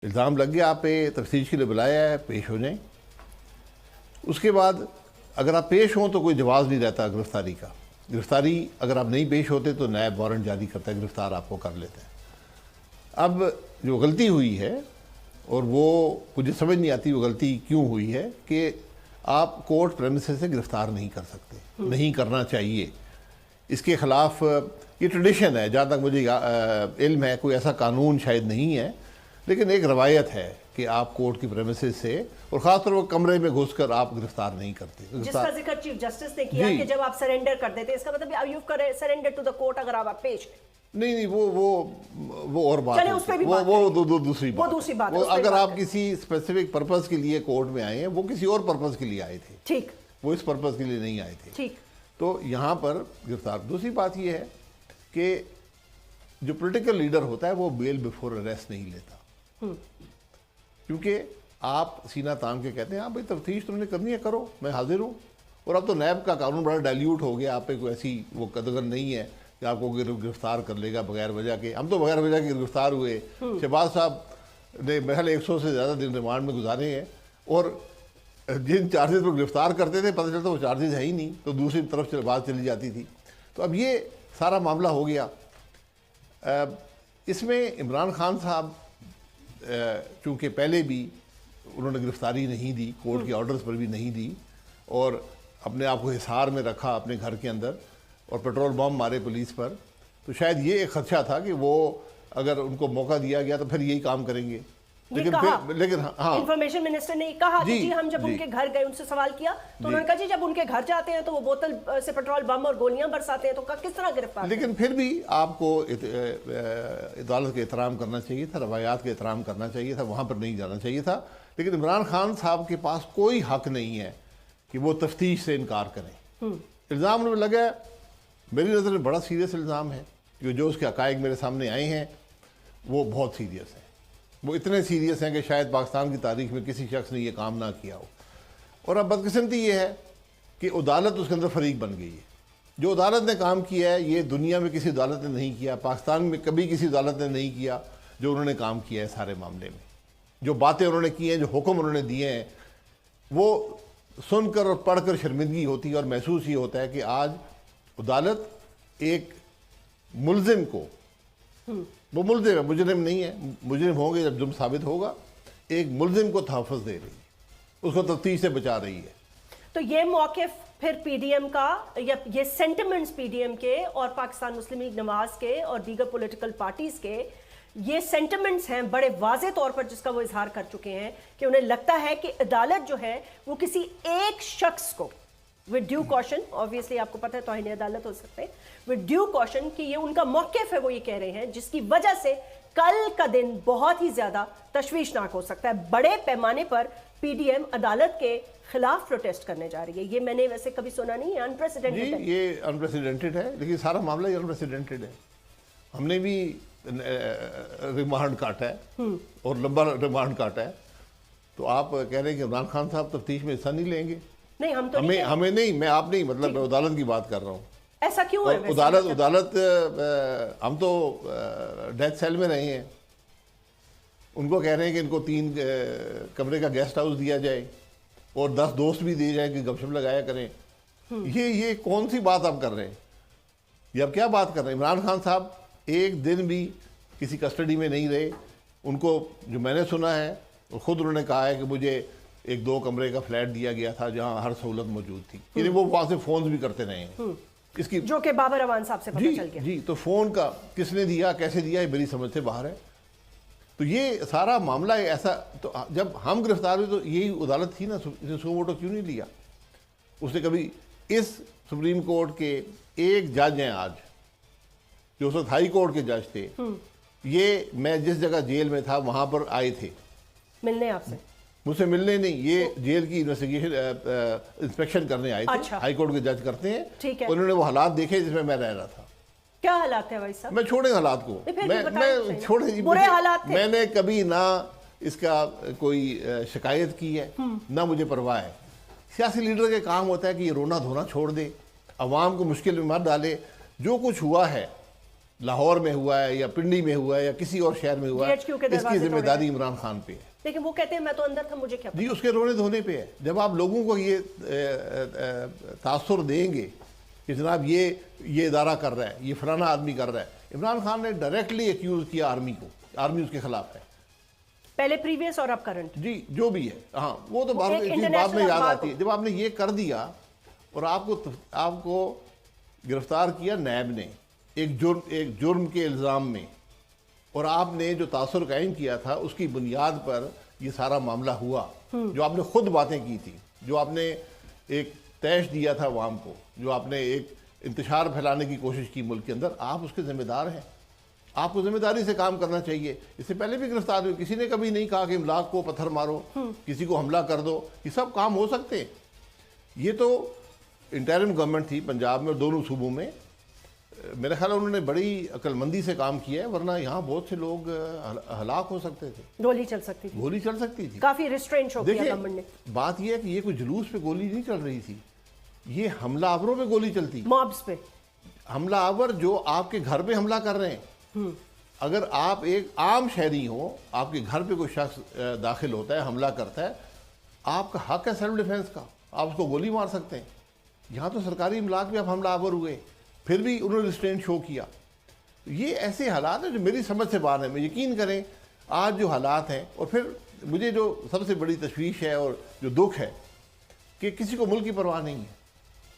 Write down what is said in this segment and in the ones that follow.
الزام لگ گیا آپ پہ، تفتیش کے لیے بلایا ہے، پیش ہو جائیں. اس کے بعد اگر آپ پیش ہوں تو کوئی جواز نہیں رہتا گرفتاری کا. گرفتاری اگر آپ نہیں پیش ہوتے تو نیب وارنٹ جاری کرتا ہے، گرفتار آپ کو کر لیتا ہے. اب جو غلطی ہوئی ہے اور وہ مجھے سمجھ نہیں آتی وہ غلطی کیوں ہوئی ہے کہ آپ کورٹ پریمیسز سے گرفتار نہیں کر سکتے، نہیں کرنا چاہیے. اس کے خلاف یہ ٹریڈیشن ہے، جہاں تک مجھے علم ہے کوئی ایسا قانون شاید نہیں ہے، لیکن ایک روایت ہے کہ آپ کورٹ کی پریمیسز سے اور خاص طور پر کمرے میں گھس کر آپ گرفتار نہیں کرتے. جس کا ذکر چیف جسٹس نے کیا کہ جب آپ سرنڈر کر دیتے، اس کا مطلب you surrender to the court اگر آپ پیش ہیں. نہیں وہ اور بات ہے، وہ دوسری بات. وہ اگر آپ کسی اسپیسیفک پرپز کے لیے کورٹ میں آئے ہیں، وہ کسی اور پرپز کے لیے آئے تھے، ٹھیک، وہ اس پرپز کے لیے نہیں آئے تھے. ٹھیک. تو یہاں پر گرفتار. دوسری بات یہ ہے کہ جو پولیٹیکل لیڈر ہوتا ہے وہ بیل بیفور اریسٹ نہیں لیتا، کیونکہ آپ سینہ تان کے کہتے ہیں ہاں بھائی تفتیش تم نے کرنی ہے کرو، میں حاضر ہوں. اور اب تو نیب کا قانون بڑا ڈائلیوٹ ہو گیا، آپ پہ کوئی ایسی وہ قدغن نہیں ہے کہ آپ کو گرفتار کر لے گا بغیر وجہ کے. ہم تو بغیر وجہ کے گرفتار ہوئے. شہباز صاحب نے محل 100 سے زیادہ دن ریمانڈ میں گزارے ہیں، اور جن چارجز پر گرفتار کرتے تھے پتہ چلتا وہ چارجز ہے ہی نہیں، تو دوسری طرف بات چلی جاتی تھی. تو اب یہ سارا معاملہ ہو گیا. اس میں عمران خان صاحب چونکہ پہلے بھی انہوں نے گرفتاری نہیں دی، کورٹ کے آرڈرز پر بھی نہیں دی، اور اپنے آپ کو حصار میں رکھا اپنے گھر کے اندر اور پیٹرول بم مارے پولیس پر، تو شاید یہ ایک خدشہ تھا کہ وہ اگر ان کو موقع دیا گیا تو پھر یہی کام کریں گے. لیکن ہاں انفارمیشن منسٹر نے کہا کہ جی ہم جب ان کے گھر گئے، ان سے سوال کیا تو انہوں نے کہا جی جب ان کے گھر جاتے ہیں تو وہ بوتل سے پیٹرول بم اور گولیاں برساتے ہیں تو کس طرح گرفتار. لیکن پھر بھی آپ کو عدالت کا احترام کرنا چاہیے تھا، روایات کا احترام کرنا چاہیے تھا، وہاں پر نہیں جانا چاہیے تھا. لیکن عمران خان صاحب کے پاس کوئی حق نہیں ہے کہ وہ تفتیش سے انکار کریں. الزام میں لگا ہے، میری نظر میں بڑا سیریس الزام ہے، جو اس کے حقائق میرے سامنے آئے ہیں وہ بہت سیریس ہیں. وہ اتنے سیریس ہیں کہ شاید پاکستان کی تاریخ میں کسی شخص نے یہ کام نہ کیا ہو. اور اب بدقسمتی یہ ہے کہ عدالت اس کے اندر فریق بن گئی ہے. جو عدالت نے کام کیا ہے یہ دنیا میں کسی عدالت نے نہیں کیا، پاکستان میں کبھی کسی عدالت نے نہیں کیا جو انہوں نے کام کیا ہے. سارے معاملے میں جو باتیں انہوں نے کی ہیں، جو حکم انہوں نے دیے ہیں، وہ سن کر اور پڑھ کر شرمندگی ہوتی ہے اور محسوس یہ ہوتا ہے کہ آج عدالت ایک ملزم کو، وہ ملزم ہے، مجرم نہیں ہے، مجرم ہوں گے جب جرم ثابت ہوگا، ایک ملزم کو تحفظ دے رہی ہے، اس کو تفتیش سے بچا رہی ہے. تو یہ موقف پھر پی ڈی ایم کا یا یہ سینٹیمنٹس پی ڈی ایم کے اور پاکستان مسلم لیگ نواز کے اور دیگر پولیٹیکل پارٹیز کے یہ سینٹیمنٹس ہیں بڑے واضح طور پر جس کا وہ اظہار کر چکے ہیں کہ انہیں لگتا ہے کہ عدالت جو ہے وہ کسی ایک شخص کو with due caution، obviously آپ کو پتہ ہے توہین عدالت ہو سکتے ہیں، with due caution کہ یہ ان کا موقف ہے، وہ یہ کہہ رہے ہیں جس کی وجہ سے کل کا دن بہت ہی زیادہ تشویشناک ہو سکتا ہے. بڑے پیمانے پر پی ڈی ایم عدالت کے خلاف پروٹیسٹ کرنے جا رہی ہے. یہ میں نے ویسے کبھی سنا نہیں ہے، انپریسیڈنٹڈ ہے. یہ انپریسیڈنٹڈ ہے، لیکن سارا معاملہ یہ انپریسیڈنٹڈ ہے. ہم نے بھی ریمانڈ کاٹا ہے اور لمبا ریمانڈ کاٹا ہے. تو آپ کہہ رہے ہیں کہ عمران خان صاحب تفتیش میں حصہ نہیں لیں گے؟ نہیں، ہم تو ہمیں نہیں، میں آپ نہیں، مطلب میں عدالت کی بات کر رہا ہوں. ایسا کیوں ہے؟ عدالت ہم تو ڈیتھ سیل میں رہے ہیں. ان کو کہہ رہے ہیں کہ ان کو 3 کمرے کا گیسٹ ہاؤس دیا جائے اور 10 دوست بھی دیے جائیں کہ گپ شپ لگایا کریں. یہ کون سی بات آپ کر رہے ہیں؟ یہ آپ کیا بات کر رہے ہیں؟ عمران خان صاحب ایک دن بھی کسی کسٹڈی میں نہیں رہے. ان کو جو میں نے سنا ہے اور خود انہوں نے کہا ہے کہ مجھے 1-2 کمرے کا فلیٹ دیا گیا تھا جہاں ہر سہولت موجود تھی. یعنی وہ وہاں سے فونز بھی کرتے رہے ہیں. اس کی جو کہ بابر اوان صاحب سے پتہ چل گیا. جی، تو فون کا کس نے دیا، کیسے دیا، یہ میری سمجھ سے باہر ہے. تو یہ سارا معاملہ ایسا، تو جب ہم گرفتار ہوئے تو یہی عدالت تھی نا، اس کو ووٹو کیوں نہیں لیا؟ اس نے کبھی اس سپریم کورٹ کے ایک جج ہیں آج جو اس وقت ہائی کورٹ کے جج تھے، یہ میں جس جگہ جیل میں تھا وہاں پر آئے تھے ملنے آپ سے. مجھ سے ملنے نہیں، یہ جیل کی انسپیکشن کرنے آئے تھے. ہائی کورٹ کے جج کرتے ہیں. انہوں نے وہ حالات دیکھے جس میں رہ رہا تھا. کیا حالات ہیں بھائی صاحب؟ میں چھوڑیں حالات کو، میں نے کبھی نہ اس کا کوئی شکایت کی ہے نہ مجھے پرواہ ہے. سیاسی لیڈر کے کام ہوتا ہے کہ یہ رونا دھونا چھوڑ دے، عوام کو مشکل میں مت ڈالے. جو کچھ ہوا ہے لاہور میں ہوا ہے یا پنڈی میں ہوا ہے یا کسی اور شہر میں ہوا ہے، GHQ کے اس کی دروازے ذمہ داری عمران خان پہ ہے۔ لیکن وہ کہتے ہیں میں تو اندر تھا، مجھے کیا پتا۔ جی اس کے رونے دھونے پہ ہے۔ جب آپ لوگوں کو یہ تاثر دیں گے کہ جناب یہ ادارہ کر رہا ہے، یہ فلانا آدمی کر رہا ہے۔ عمران خان نے ڈائریکٹلی ایکیوز کیا آرمی کو، آرمی اس کے خلاف ہے، پہلے پریویس اور اب کرنٹ۔ جی جو بھی ہے، ہاں وہ تو بعد ایک میں international یاد اخبار آتی ہے۔ جب آپ نے یہ کر دیا اور آپ کو گرفتار کیا نیب نے ایک جرم کے الزام میں، اور آپ نے جو تاثر قائم کیا تھا اس کی بنیاد پر یہ سارا معاملہ ہوا، جو آپ نے خود باتیں کی تھی، جو آپ نے ایک تیش دیا تھا عوام کو، جو آپ نے ایک انتشار پھیلانے کی کوشش کی ملک کے اندر، آپ اس کے ذمہ دار ہیں۔ آپ کو ذمہ داری سے کام کرنا چاہیے۔ اس سے پہلے بھی گرفتار ہوئے، کسی نے کبھی نہیں کہا کہ املاک کو پتھر مارو، کسی کو حملہ کر دو، یہ سب کام ہو سکتے ہیں۔ یہ تو انٹرم گورنمنٹ تھی پنجاب میں اور دونوں صوبوں میں، میرے خیال ہے انہوں نے بڑی عقل مندی سے کام کیا ہے، ورنہ یہاں بہت سے لوگ ہلاک ہو سکتے تھے، گولی چل سکتی تھی، گولی چل سکتی تھی۔ کافی ریسٹرین شو کیا دیکھیں گورنمنٹ نے۔ بات یہ ہے کہ یہ کوئی جلوس پہ گولی نہیں چل رہی تھی، یہ حملہ آوروں پہ گولی چلتی، مابس پہ حملہ آور جو آپ کے گھر پہ حملہ کر رہے ہیں۔ اگر آپ ایک عام شہری ہو، آپ کے گھر پہ کوئی شخص داخل ہوتا ہے، حملہ کرتا ہے، آپ کا حق ہے سیلف ڈیفنس کا، آپ اس کو گولی مار سکتے ہیں۔ یہاں تو سرکاری املاک پہ آپ حملہ آور ہوئے، پھر بھی انہوں نے ریسٹرین شو کیا۔ یہ ایسے حالات ہیں جو میری سمجھ سے باہر ہیں۔ میں یقین کریں آج جو حالات ہیں، اور پھر مجھے جو سب سے بڑی تشویش ہے اور جو دکھ ہے کہ کسی کو ملک کی پرواہ نہیں ہے،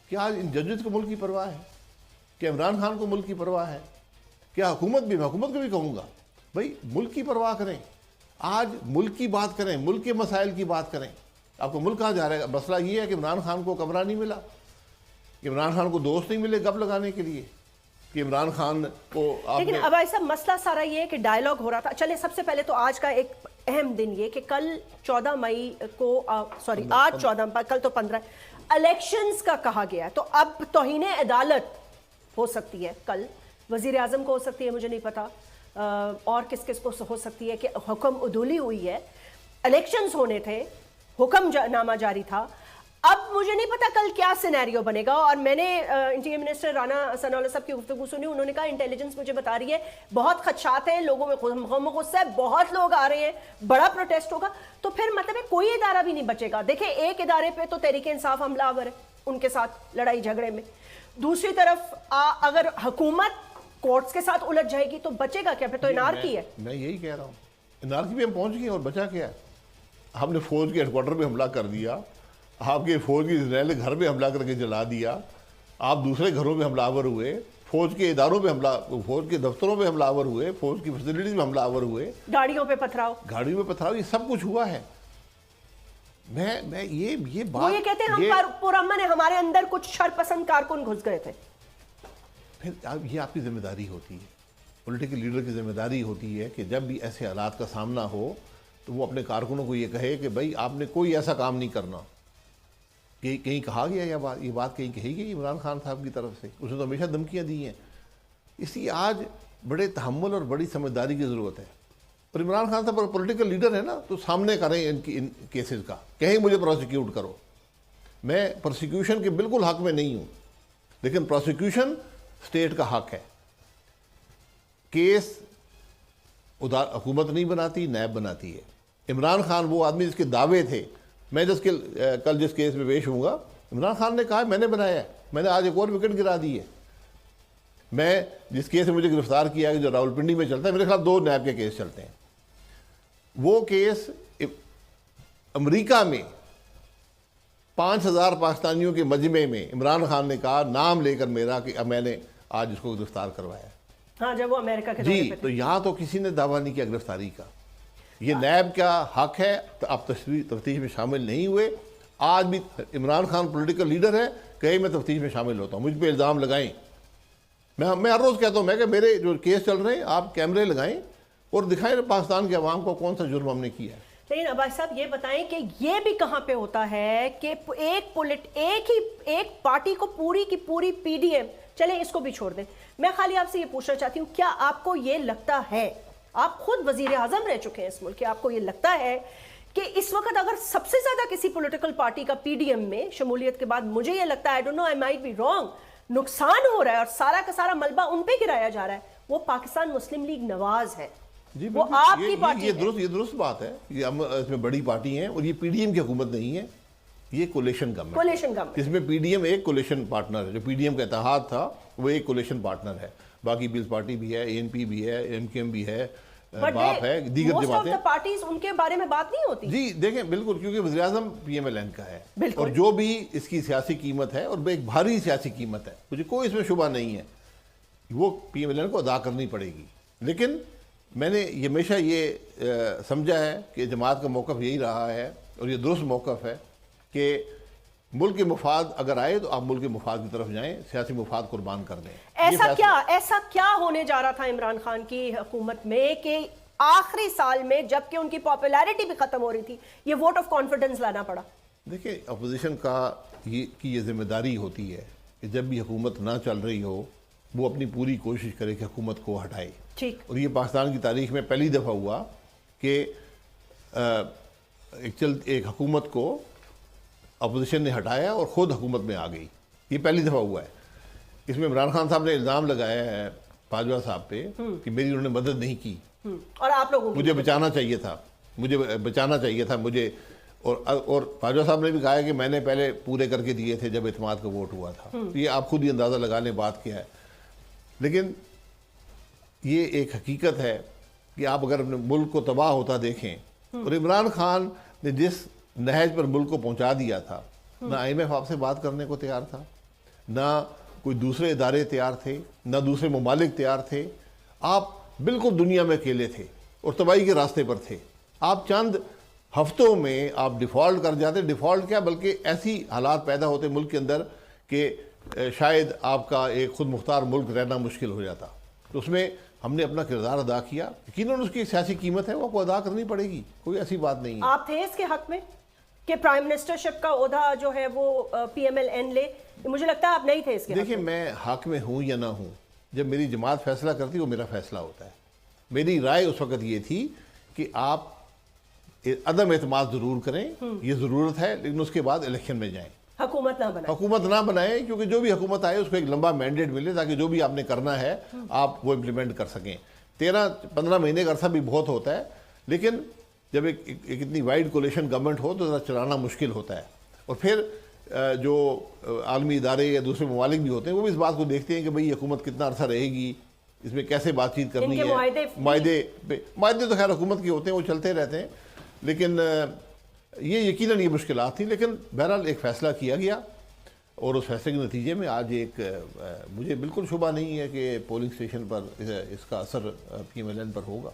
کہ آج ان ججز کو ملک کی پرواہ ہے، کہ عمران خان کو ملک کی پرواہ ہے، کیا حکومت کو بھی کہوں گا بھائی ملک کی پرواہ کریں، آج ملک کی بات کریں، ملک کے مسائل کی بات کریں۔ آپ کو ملک کہاں جا رہا ہے؟ مسئلہ یہ ہے کہ عمران خان کو کمرہ نہیں ملا، کہ عمران خان کو دوست نہیں ملے گپ لگانے کے لیے، کہ عمران خان کو آپ لیکن اب ایسا مسئلہ سارا یہ ہے کہ ڈائیلاگ ہو رہا تھا۔ چلے سب سے پہلے تو آج کا ایک اہم دن یہ کہ کل 14 مئی کو آج 14 کل تو 15 الیکشنز کا کہا گیا ہے، تو اب توہین عدالت ہو سکتی ہے، کل وزیر اعظم کو ہو سکتی ہے، مجھے نہیں پتا اور کس کو ہو سکتی ہے، کہ حکم عدولی ہوئی ہے، الیکشنز ہونے تھے، حکم نامہ جاری تھا۔ اب مجھے نہیں پتا کل کیا سینیریو بنے گا، اور میں نے انٹیریئر منسٹر رانا ثناء اللہ صاحب کی گفتگو سنی، انہوں نے کہا انٹیلیجنس مجھے بتا رہی ہے بہت خدشات ہیں، لوگوں میں غم و غصہ ہے، بہت لوگ آ رہے ہیں، بڑا پروٹیسٹ ہوگا، تو پھر مطلب ہے کوئی ادارہ بھی نہیں بچے گا۔ دیکھیں ایک ادارے پہ تو تحریک انصاف حملہ آور ہے ان کے ساتھ لڑائی جھگڑے میں، دوسری طرف اگر حکومت کورٹس کے ساتھ الجھ جائے گی تو بچے گا کیا؟ پھر تو انارکی ہے۔ میں یہی کہہ رہا ہوں، انارکی بھی ہم پہنچ گئے، اور بچا کیا ہے؟ ہم نے فوج کے ہیڈ کوارٹر پہ حملہ کر دیا، آپ کے فوج کی جرنیل گھر پہ حملہ کر کے جلا دیا، آپ دوسرے گھروں پہ حملہ آور ہوئے، فوج کے اداروں پہ فوج کے دفتروں پہ حملہ آور ہوئے، فوج کی فیسلٹیز میں حملہ آور ہوئے، گاڑیوں پہ پتھراؤ، یہ سب کچھ ہوا ہے۔ میں یہ بات وہ یہ کہتے ہیں ہم پرامن ہے، ہمارے اندر کچھ شرپسند کارکن گھس گئے تھے۔ پھر یہ آپ کی ذمہ داری ہوتی ہے، پولیٹیکل لیڈر کی ذمہ داری ہوتی ہے کہ جب بھی ایسے حالات کا سامنا ہو تو وہ اپنے کارکنوں کو یہ کہے کہ بھائی آپ نے کوئی ایسا کام نہیں کرنا۔ کہیں کہا گیا یہ بات کہیں کہی گئی عمران خان صاحب کی طرف سے؟ اس نے تو ہمیشہ دھمکیاں دی ہیں۔ اس لیے آج بڑے تحمل اور بڑی سمجھداری کی ضرورت ہے، اور عمران خان صاحب پولیٹیکل لیڈر ہے نا، تو سامنے کریں ان کیسز کا، کہیں مجھے پروسیکیوٹ کرو۔ میں پروسیکیوشن کے بالکل حق میں نہیں ہوں، لیکن پروسیکیوشن اسٹیٹ کا حق ہے۔ کیس حکومت نہیں بناتی، نیب بناتی ہے۔ عمران خان وہ آدمی جس کے دعوے تھے، میں کل جس کیس میں پیش ہوں گا، عمران خان نے کہا میں نے بنایا ہے، میں نے آج ایک اور وکٹ گرا دی ہے۔ میں جس کیس میں مجھے گرفتار کیا ہے جو راولپنڈی میں چلتا ہے، میرے خلاف 2 نیب کے کیس چلتے ہیں۔ وہ کیس امریکہ میں 5000 پاکستانیوں کے مجمع میں عمران خان نے کہا نام لے کر میرا کہ میں نے آج اس کو گرفتار کروایا۔ ہاں جب وہ امریکہ کے جی تو یہاں تو کسی نے دعویٰ نہیں کیا گرفتاری کا، یہ نیب کا حق ہے، تو آپ تفتیش میں شامل نہیں ہوئے۔ آج بھی عمران خان پولیٹیکل لیڈر ہے، کہیں میں تفتیش میں شامل ہوتا ہوں، مجھ پہ الزام لگائیں۔ میں ہر روز کہتا ہوں میں کہ میرے جو کیس چل رہے ہیں آپ کیمرے لگائیں اور دکھائیں پاکستان کے عوام کو کون سا جرم ہم نے کیا ہے۔ لیکن عباس صاحب یہ بتائیں کہ یہ بھی کہاں پہ ہوتا ہے کہ ایک پارٹی کو پوری کی پوری پی ڈی ایم، چلیں اس کو بھی چھوڑ دیں، میں خالی آپ سے یہ پوچھنا چاہتی ہوں، کیا آپ کو یہ لگتا ہے، آپ خود وزیر اعظم رہ چکے ہیں اس ملک کے، آپ کو یہ لگتا ہے کہ اس وقت اگر سب سے زیادہ کسی پولیٹیکل پارٹی کا پی ڈی ایم میں شمولیت کے بعد، مجھے یہ لگتا ہے I don't know, I might be wrong، نقصان ہو رہا ہے اور سارا کا سارا ملبہ ان پہ گرایا جا رہا ہے، وہ پاکستان مسلم لیگ نواز ہے، جی وہ آپ کی پارٹی ہے۔ یہ درست بات ہے، یہ اس میں بڑی پارٹی ہیں اور یہ پی ڈی ایم کی حکومت نہیں ہے، یہ کولیشن گورنمنٹ، اس میں پی ڈی ایم ایک کولیشن پارٹنر ہے، جو پی ڈی ایم کا اتحاد تھا وہ ایک کولیشن پارٹنر ہے، باقی پیپلز پارٹی بھی ہے، اے این پی بھی ہے، ایم کیو ایم بھی ہے، باپ ہے، دیگر جماعتیں، پارٹیز ان کے بارے میں بات نہیں ہوتی۔ جی دیکھیں بالکل، کیونکہ وزیر اعظم پی ایم ایل این کا ہے اور جو بھی اس کی سیاسی قیمت ہے اور ایک بھاری سیاسی قیمت ہے، مجھے کوئی اس میں شبہ نہیں ہے، وہ پی ایم ایل این کو ادا کرنی پڑے گی۔ لیکن میں نے ہمیشہ یہ سمجھا ہے کہ جماعت کا موقف یہی رہا ہے اور یہ درست موقف ہے کہ ملک کے مفاد اگر آئے تو آپ ملک کے مفاد کی طرف جائیں، سیاسی مفاد قربان کر دیں۔ ایسا کیا ہونے جا رہا تھا عمران خان کی حکومت میں کہ آخری سال میں جبکہ ان کی پاپولیرٹی بھی ختم ہو رہی تھی یہ ووٹ آف کانفیڈنس لانا پڑا؟ دیکھیں اپوزیشن کی یہ ذمہ داری ہوتی ہے کہ جب بھی حکومت نہ چل رہی ہو وہ اپنی پوری کوشش کرے کہ حکومت کو ہٹائے، اور یہ پاکستان کی تاریخ میں پہلی دفعہ ہوا کہ ایک حکومت کو اپوزیشن نے ہٹایا اور خود حکومت میں آ گئی، یہ پہلی دفعہ ہوا ہے۔ اس میں عمران خان صاحب نے الزام لگایا ہے باجوہ صاحب پہ کہ میری انہوں نے مدد نہیں کی اور آپ لوگوں مجھے بچانا چاہیے تھا مجھے، اور باجوہ صاحب نے بھی کہا ہے کہ میں نے پہلے پورے کر کے دیے تھے جب اعتماد کا ووٹ ہوا تھا، تو یہ آپ خود ہی اندازہ لگا لیں بات کیا ہے۔ لیکن یہ ایک حقیقت ہے کہ آپ اگر اپنے ملک کو تباہ ہوتا دیکھیں، اور عمران خان نے جس نہج پر ملک کو پہنچا دیا تھا، نہ آئی ایم ایف آپ سے بات کرنے کو تیار تھا، نہ کوئی دوسرے ادارے تیار تھے، نہ دوسرے ممالک تیار تھے، آپ بالکل دنیا میں اکیلے تھے اور تباہی کے راستے پر تھے۔ آپ چند ہفتوں میں آپ ڈیفالٹ کر جاتے، ڈیفالٹ کیا بلکہ ایسی حالات پیدا ہوتے ملک کے اندر کہ شاید آپ کا ایک خود مختار ملک رہنا مشکل ہو جاتا۔ تو اس میں ہم نے اپنا کردار ادا کیا، یقیناً اس کی سیاسی قیمت ہے وہ آپ کو ادا کرنی پڑے گی، کوئی ایسی بات نہیں ہے۔ آپ تھے اس کے حق میں کہ پرائم منسٹرشپ کا عہدہ جو ہے وہ پی ایم ایل این لے؟ مجھے لگتا ہے آپ نہیں تھے اس کے حق میں۔ دیکھیں میں حق میں ہوں یا نہ ہوں، جب میری جماعت فیصلہ کرتی وہ میرا فیصلہ ہوتا ہے۔ میری رائے اس وقت یہ تھی کہ آپ عدم اعتماد ضرور کریں، یہ ضرورت ہے، لیکن اس کے بعد الیکشن میں جائیں، حکومت نہ بنائیں، کیونکہ جو بھی حکومت آئے اس کو ایک لمبا مینڈیٹ ملے تاکہ جو بھی آپ نے کرنا ہے آپ وہ امپلیمنٹ کر سکیں۔ 13-15 مہینے کا عرصہ بھی بہت ہوتا ہے، لیکن جب ایک اتنی وائڈ کولیشن گورنمنٹ ہو تو ذرا چلانا مشکل ہوتا ہے، اور پھر جو عالمی ادارے یا دوسرے ممالک بھی ہوتے ہیں وہ بھی اس بات کو دیکھتے ہیں کہ بھئی حکومت کتنا عرصہ رہے گی، اس میں کیسے بات چیت کرنی ہے۔ معاہدے تو خیر حکومت کے ہوتے ہیں، وہ چلتے رہتے ہیں، لیکن یہ یقیناً یہ مشکلات تھیں، لیکن بہرحال ایک فیصلہ کیا گیا، اور اس فیصلے کے نتیجے میں آج مجھے بالکل شبہ نہیں ہے کہ پولنگ اسٹیشن پر اس کا اثر پی ایم ایل این پر ہوگا۔